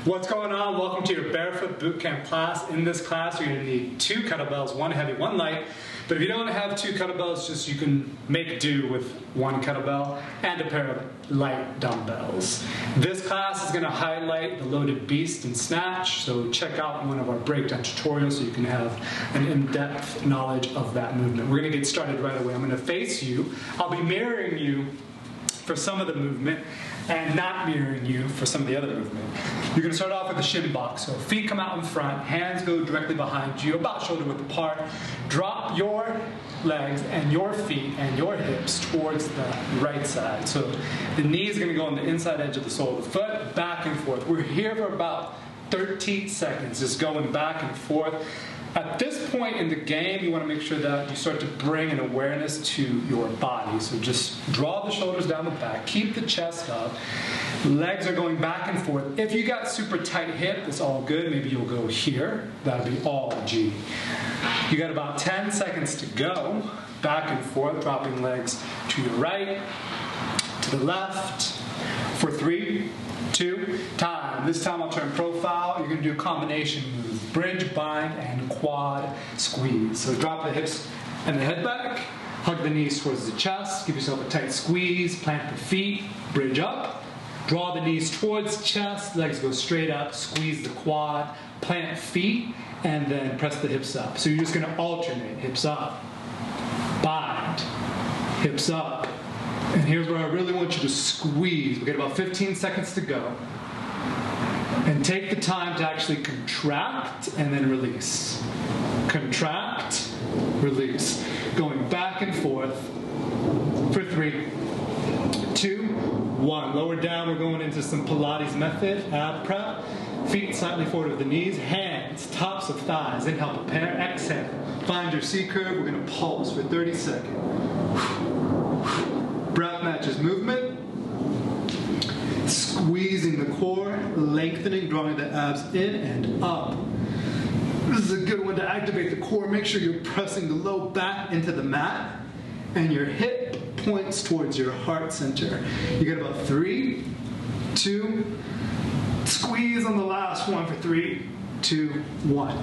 What's going on? Welcome to your Barefoot Bootcamp class. In this class, you're going to need 2 kettlebells, 1 heavy, 1 light. But if you don't have 2 kettlebells, just you can make do with 1 kettlebell and a pair of light dumbbells. This class is going to highlight the loaded beast and snatch, so check out one of our breakdown tutorials so you can have an in-depth knowledge of that movement. We're going to get started right away. I'm going to face you. I'll be mirroring you for some of the movement and not mirroring you for some of the other movement. You're going to start off with the shin box. So feet come out in front, hands go directly behind you, about shoulder width apart. Drop your legs and your feet and your hips towards the right side. So the knee is going to go on the inside edge of the sole of the foot, back and forth. We're here for about 13 seconds, just going back and forth. At this point in the game, you want to make sure that you start to bring an awareness to your body. So just draw the shoulders down the back, keep the chest up, legs are going back and forth. If you got super tight hip, it's all good. Maybe you'll go here. That'll be all G. You got about 10 seconds to go, back and forth, dropping legs to your right, to the left, for 3, 2, time. This time I'll turn profile. You're going to do a combination move. Bridge, bind, and quad squeeze. So drop the hips and the head back. Hug the knees towards the chest. Give yourself a tight squeeze. Plant the feet. Bridge up. Draw the knees towards chest. Legs go straight up. Squeeze the quad. Plant feet. And then press the hips up. So you're just going to alternate. Hips up. Bind. Hips up. And here's where I really want you to squeeze. We got about 15 seconds to go. And take the time to actually contract and then release. Contract, release. Going back and forth for 3, 2, 1. Lower down, we're going into some Pilates method. Ab prep. Feet slightly forward of the knees. Hands, tops of thighs. Inhale, prepare. Exhale. Find your C curve. We're going to pulse for 30 seconds. Breath matches movement. Squeezing the core, lengthening, drawing the abs in and up. This is a good one to activate the core. Make sure you're pressing the low back into the mat and your hip points towards your heart center. You get about 3, 2, squeeze on the last one for 3, 2, 1.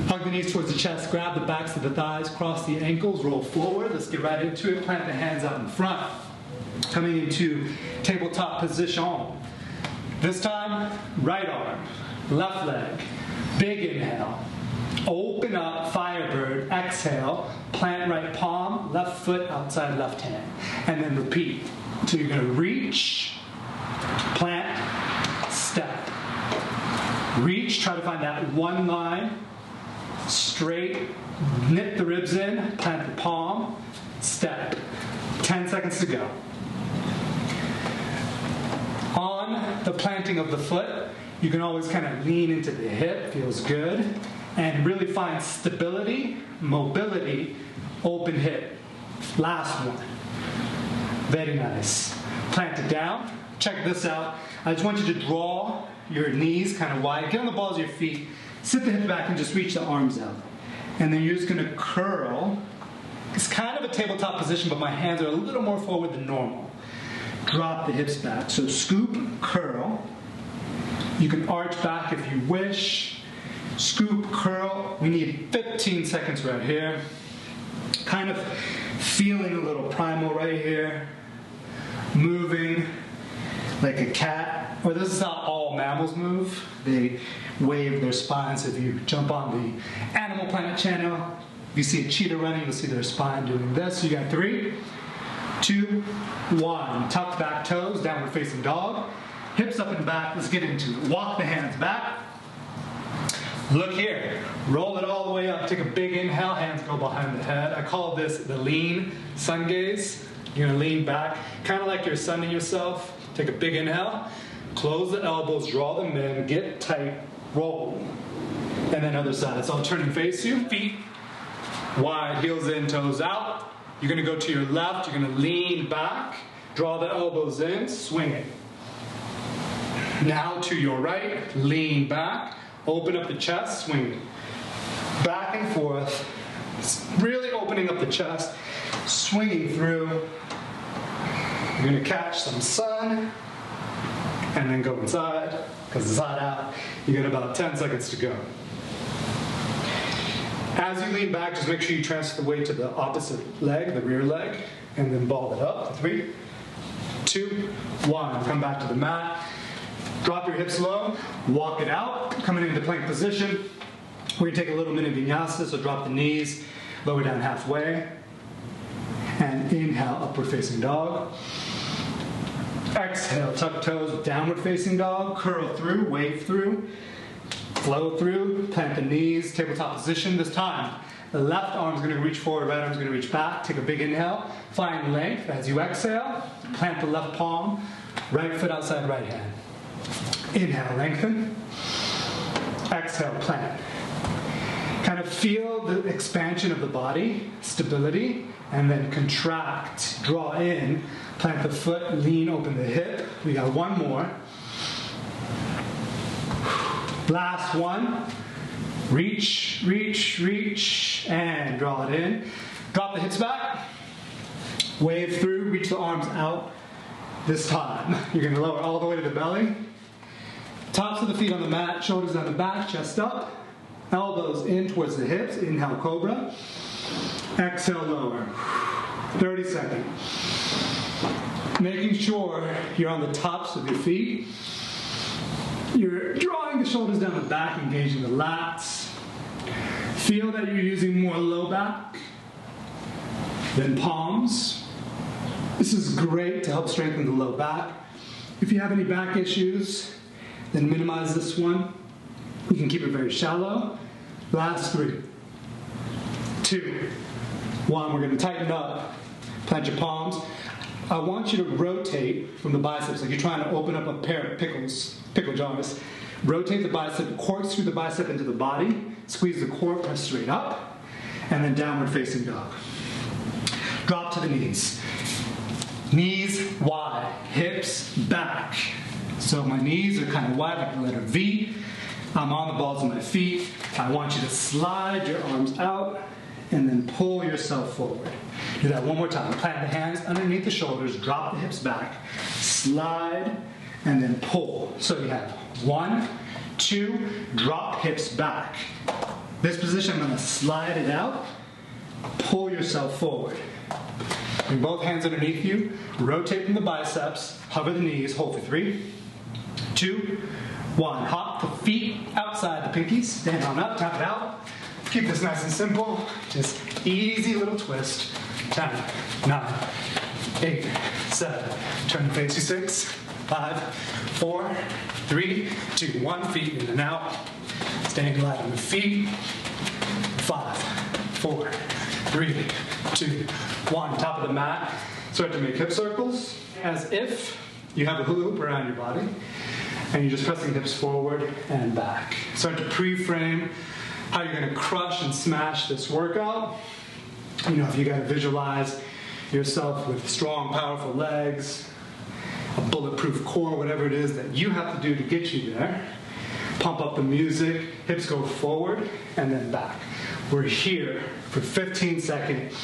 Hug the knees towards the chest, grab the backs of the thighs, cross the ankles, roll forward. Let's get right into it. Plant the hands out in front. Coming into tabletop position. This time, right arm, left leg, big inhale. Open up, Firebird, exhale, plant right palm, left foot outside left hand. And then repeat. So you're going to reach, plant, step. Reach, try to find that one line, straight, knit the ribs in, plant the palm, step. 10 seconds to go. On the planting of the foot, you can always kind of lean into the hip, feels good, and really find stability, mobility, open hip. Last one. Very nice. Plant it down. Check this out. I just want you to draw your knees kind of wide. Get on the balls of your feet. Sit the hips back and just reach the arms out. And then you're just going to curl. It's kind of a tabletop position, but my hands are a little more forward than normal. Drop the hips back. So scoop, curl. You can arch back if you wish. Scoop, curl. We need 15 seconds right here. Kind of feeling a little primal right here. Moving like a cat. Or this is how all mammals move. They wave their spines. If you jump on the Animal Planet channel, if you see a cheetah running, you'll see their spine doing this. You got 3, 2, 1. Tuck back toes, downward facing dog. Hips up and back. Let's get into it. Walk the hands back. Look here. Roll it all the way up. Take a big inhale. Hands go behind the head. I call this the lean sun gaze. You're going to lean back, kind of like you're sunning yourself. Take a big inhale. Close the elbows. Draw them in. Get tight. Roll. And then other side. So I'll turn and face you. Feet wide, heels in, toes out. You're going to go to your left. You're going to lean back. Draw the elbows in. Swing it. Now to your right. Lean back. Open up the chest. Swing it. Back and forth. Really opening up the chest. Swinging through. You're going to catch some sun. and then go inside, because it's hot out. You got about 10 seconds to go. As you lean back, just make sure you transfer the weight to the opposite leg, the rear leg, and then ball it up. 3, 2, 1. Come back to the mat. Drop your hips low, walk it out, coming into plank position. We're going to take a little mini vinyasa, so drop the knees, lower down halfway, and inhale, upward facing dog. Exhale, tuck toes, downward facing dog, curl through, wave through, flow through, plant the knees, tabletop position. This time, the left arm's going to reach forward, right arm's going to reach back. Take a big inhale, find length. As you exhale, plant the left palm, right foot outside right hand. Inhale, lengthen. Exhale, plant. Kind of feel the expansion of the body, stability, and then contract, draw in, plant the foot, lean, open the hip. We got one more. Last one. Reach, reach, reach, and draw it in. Drop the hips back. Wave through, reach the arms out. This time, you're going to lower all the way to the belly. Tops of the feet on the mat, shoulders down the back, chest up. Elbows in towards the hips. Inhale, cobra. Exhale, lower. 30 seconds. Making sure you're on the tops of your feet. You're drawing the shoulders down the back, engaging the lats. Feel that you're using more low back than palms. This is great to help strengthen the low back. If you have any back issues, then minimize this one. We can keep it very shallow. Last 3, 2, 1. We're going to tighten up. Plant your palms. I want you to rotate from the biceps, like you're trying to open up a pair of pickle jars. Rotate the bicep, corkscrew the bicep into the body, squeeze the core, press straight up, and then downward facing dog. Drop to the knees. Knees wide, hips back. So my knees are kind of wide like the letter V. I'm on the balls of my feet. I want you to slide your arms out and then pull yourself forward. Do that one more time. Plant the hands underneath the shoulders, drop the hips back, slide, and then pull. So you have 1, 2, drop hips back. This position, I'm going to slide it out, pull yourself forward. Bring both hands underneath you, rotate from the biceps, hover the knees, hold for 3, 2, 1. Hop the feet outside the pinkies, stand on up, tap it out. Keep this nice and simple, just easy little twist. 10, 9, 8, 7, turn to face you 6, 5, 4, 3, 2, 1, feet in and out. Staying light on the feet. 5, 4, 3, 2, 1. Top of the mat. Start to make hip circles as if you have a hula hoop around your body and you're just pressing hips forward and back. Start to pre-frame how you're going to crush and smash this workout. You know, if you got to visualize yourself with strong, powerful legs, a bulletproof core, whatever it is that you have to do to get you there. Pump up the music, hips go forward and then back. We're here for 15 seconds.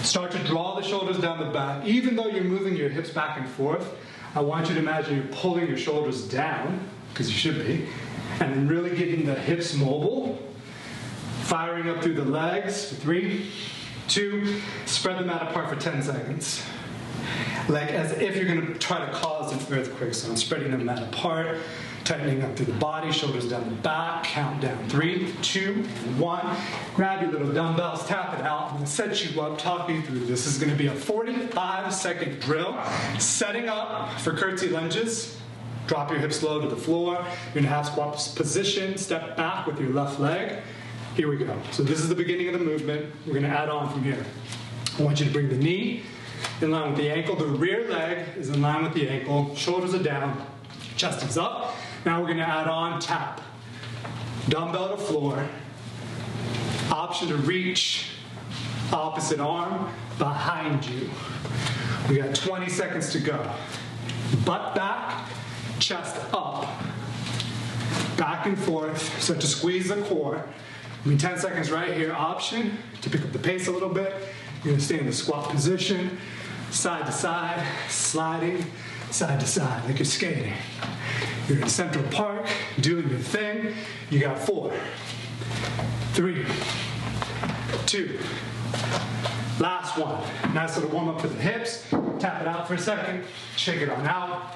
Start to draw the shoulders down the back. Even though you're moving your hips back and forth, I want you to imagine you're pulling your shoulders down, because you should be, and then really getting the hips mobile. Firing up through the legs for 3, 2, spread them out apart for 10 seconds. Like as if you're going to try to cause an earthquake. So I'm spreading them out apart, tightening up through the body, shoulders down the back, count down 3, 2, 1. Grab your little dumbbells, tap it out. I'm going to set you up, talk you through. This is going to be a 45-second drill. Setting up for curtsy lunges. Drop your hips low to the floor. You're in a half squat position. Step back with your left leg. Here we go. So this is the beginning of the movement. We're going to add on from here. I want you to bring the knee in line with the ankle. The rear leg is in line with the ankle. Shoulders are down. Chest is up. Now we're going to add on tap. Dumbbell to floor. Option to reach. Opposite arm behind you. We got 20 seconds to go. Butt back. Chest up. Back and forth. Start to squeeze the core. 10 seconds right here. Option to pick up the pace a little bit. You're going to stay in the squat position. Side to side. Sliding. side to side, like you're skating. You're in Central Park, doing your thing. You got 4, 3, 2. Last one. Nice little warm up for the hips. Tap it out for a second. Shake it on out.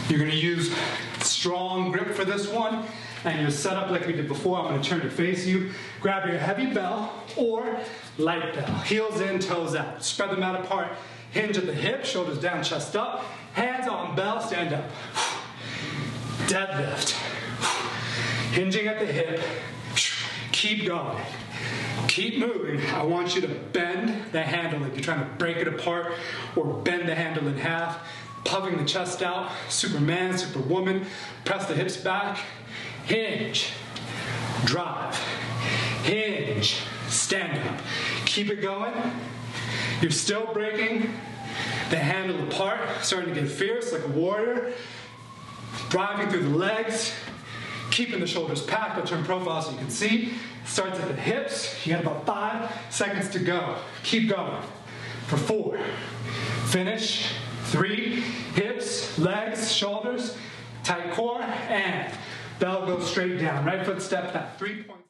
You're gonna use strong grip for this one. And you're set up like we did before. I'm gonna turn to face you. Grab your heavy bell or light bell. Heels in, toes out. Spread them out apart. Hinge at the hip, shoulders down, chest up. Hands on bell, stand up. Deadlift. Hinging at the hip. Keep going. Keep moving. I want you to bend the handle like you're trying to break it apart or bend the handle in half. Puffing the chest out. Superman, superwoman. Press the hips back. Hinge. Drive. Hinge. Stand up. Keep it going. You're still breaking the handle apart. Starting to get fierce like a warrior. Driving through the legs. Keeping the shoulders packed. I'll turn profile so you can see. Starts at the hips. You got about 5 seconds to go. Keep going. For 4. Finish. 3. Hips, legs, shoulders. Tight core. And bell goes straight down. Right foot step back. 3 points.